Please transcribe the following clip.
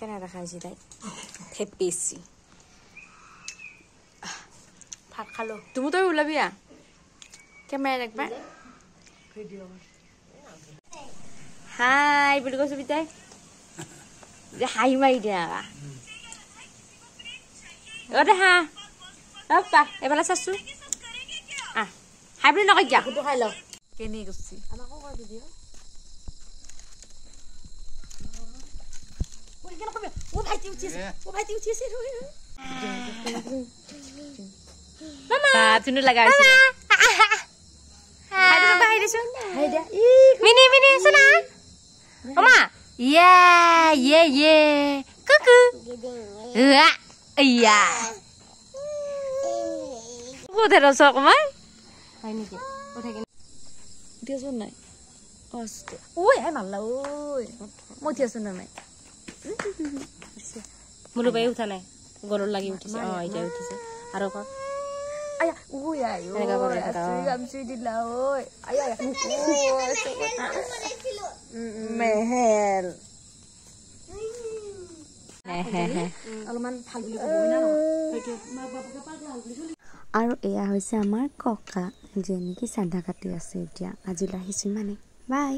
কেনে দেখাইছি তাই থেপেছি ভাত খালো তুমি তই ওলাবি কেমেৰা একবাৰ হাই বুলি কৈছো বিতাই যে হাই মাৰি দিয়া দে হা পা এফালে চাইছো হাই বুলি নকয় কিয় খাই ল কেনে গৈছি আমাকো কৰ ভিডিঅ' ভাইটি উঠিছে তুমি লগাইছিল হাই দিছো মিনি মিনি শুনা মা ইয়ে ইয়ে ইয়ে কুকু ইয়া কোথায় রস অকমান হয় নেকি উঠিয়াছোন নাই ওই হাই মাল্লা ওই মই উঠিয়াছো না নাই মোলো বাই উঠা নাই গলৰ লাগি উঠিছে এতিয়া উঠিছে আৰু কৰ আয়া ওই আই ওই গামছি দিলা ওই আয়া মেহেল অলপমান ভাল বুলি ক'ব না আৰু এয়া হৈছে আমাৰ ককা যে নেকি চান্দা কাটি আছে এতিয়া আজিলৈ আহিছোঁ মানে বাই